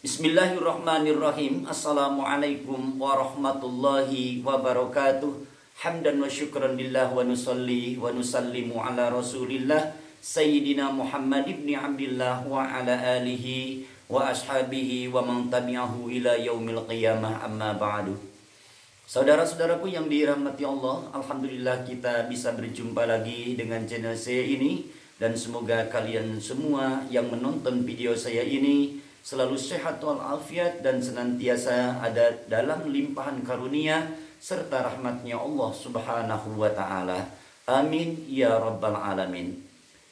Bismillahirrahmanirrahim. Assalamualaikum warahmatullahi wabarakatuh. Hamdan wa syukran lillah wa nusalli wa nusallimu ala rasulillah Sayyidina Muhammad ibn Abdillah wa ala alihi wa ashabihi wa man tabi'ahu ila yaumil qiyamah, amma ba'du. Saudara-saudaraku yang dirahmati Allah, alhamdulillah kita bisa berjumpa lagi dengan channel saya ini. Dan semoga kalian semua yang menonton video saya ini selalu sehat walafiat dan senantiasa ada dalam limpahan karunia serta rahmatnya Allah subhanahu wa ta'ala. Amin ya rabbal alamin.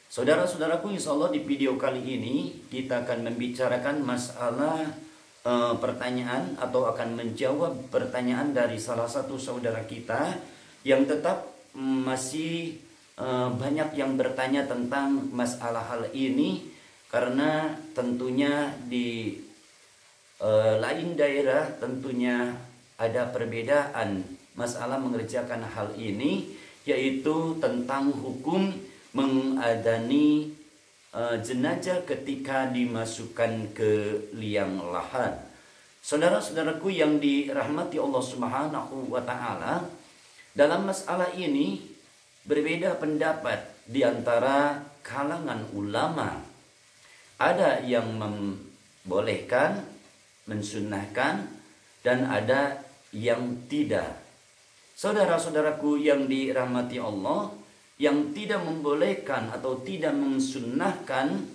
Saudara-saudaraku, insya Allah di video kali ini kita akan membicarakan masalah pertanyaan atau akan menjawab pertanyaan dari salah satu saudara kita yang tetap masih banyak yang bertanya tentang masalah hal ini. Karena tentunya di lain daerah tentunya ada perbedaan masalah mengerjakan hal ini, yaitu tentang hukum mengadani jenazah ketika dimasukkan ke liang lahat. Saudara-saudaraku yang dirahmati Allah Subhanahu wa ta'ala, dalam masalah ini berbeda pendapat di antara kalangan ulama. Ada yang membolehkan, mensunnahkan, dan ada yang tidak. Saudara-saudaraku yang dirahmati Allah, yang tidak membolehkan atau tidak mensunnahkan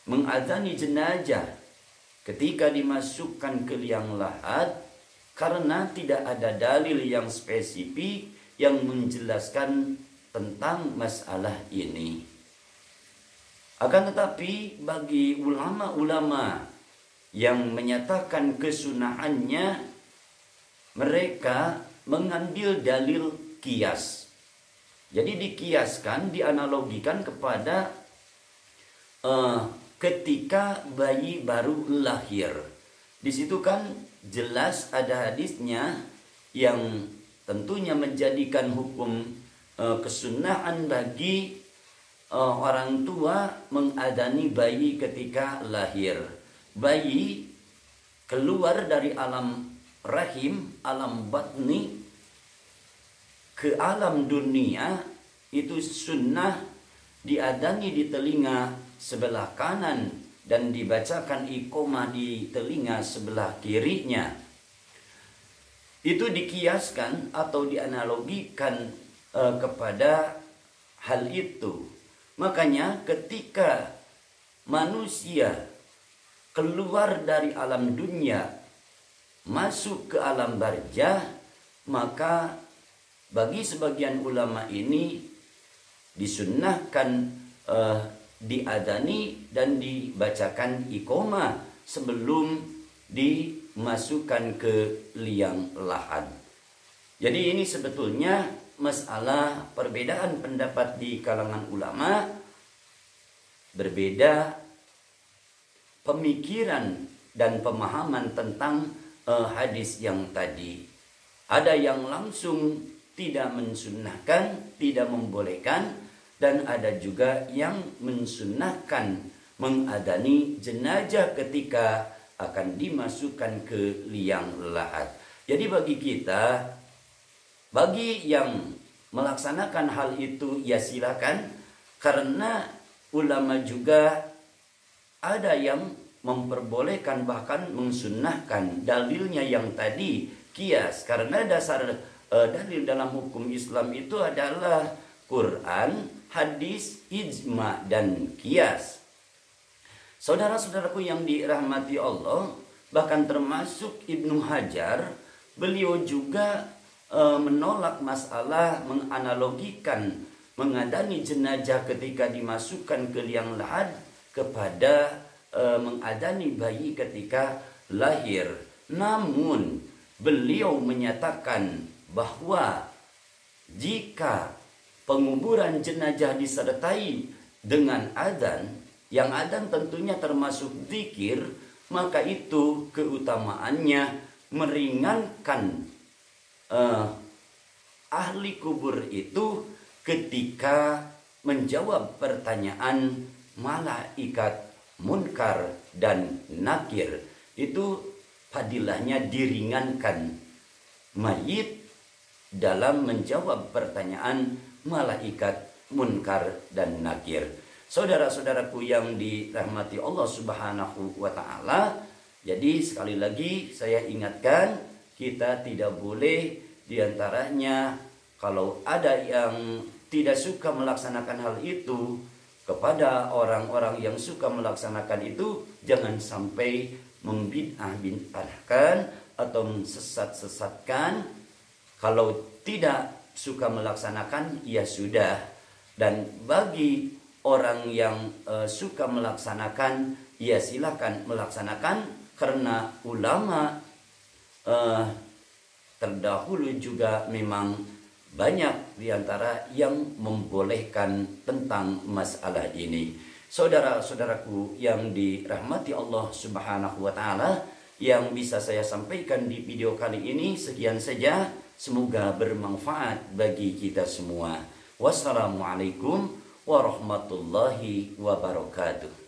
mengadzani jenazah ketika dimasukkan ke liang lahat karena tidak ada dalil yang spesifik yang menjelaskan tentang masalah ini. Akan tetapi bagi ulama-ulama yang menyatakan kesunahannya, mereka mengambil dalil kias. Jadi dikiaskan, dianalogikan kepada ketika bayi baru lahir. Di situ kan jelas ada hadisnya yang tentunya menjadikan hukum kesunahan bagi orang tua mengadani bayi ketika lahir. Bayi keluar dari alam rahim, alam batni, ke alam dunia, itu sunnah diadani di telinga sebelah kanan dan dibacakan iqomah di telinga sebelah kirinya. Itu dikiaskan atau dianalogikan kepada hal itu. Makanya ketika manusia keluar dari alam dunia masuk ke alam barzah, maka bagi sebagian ulama ini disunnahkan diadani dan dibacakan iqomah sebelum dimasukkan ke liang lahat. Jadi ini sebetulnya masalah perbedaan pendapat di kalangan ulama, berbeda pemikiran dan pemahaman tentang hadis yang tadi. Ada yang langsung tidak mensunnahkan, tidak membolehkan, dan ada juga yang mensunnahkan mengadani jenazah ketika akan dimasukkan ke liang lahat. Jadi bagi kita, bagi yang melaksanakan hal itu ya silakan, karena ulama juga ada yang memperbolehkan bahkan mensunnahkan. Dalilnya yang tadi kias, karena dasar dalil dalam hukum Islam itu adalah Quran, hadis, ijma, dan kias. Saudara-saudaraku yang dirahmati Allah, bahkan termasuk Ibnu Hajar, beliau juga menolak masalah menganalogikan mengadani jenazah ketika dimasukkan ke liang lahat kepada mengadani bayi ketika lahir. Namun beliau menyatakan bahwa jika penguburan jenazah disertai dengan adzan, yang adzan tentunya termasuk zikir, maka itu keutamaannya meringankan ahli kubur itu ketika menjawab pertanyaan malaikat munkar dan nakir. itu fadilahnya diringankan mayit dalam menjawab pertanyaan malaikat munkar dan nakir. Saudara-saudaraku yang dirahmati Allah Subhanahu wa taala, jadi sekali lagi saya ingatkan, kita tidak boleh diantaranya kalau ada yang tidak suka melaksanakan hal itu, kepada orang-orang yang suka melaksanakan itu jangan sampai membid'ah-bid'ahkan atau mensesat-sesatkan. Kalau tidak suka melaksanakan ya sudah. Dan bagi orang yang suka melaksanakan ya silakan melaksanakan, karena ulama terdahulu juga memang banyak diantara yang membolehkan tentang masalah ini. Saudara-saudaraku yang dirahmati Allah Subhanahu wa taala, yang bisa saya sampaikan di video kali ini sekian saja. Semoga bermanfaat bagi kita semua. Wassalamualaikum warahmatullahi wabarakatuh.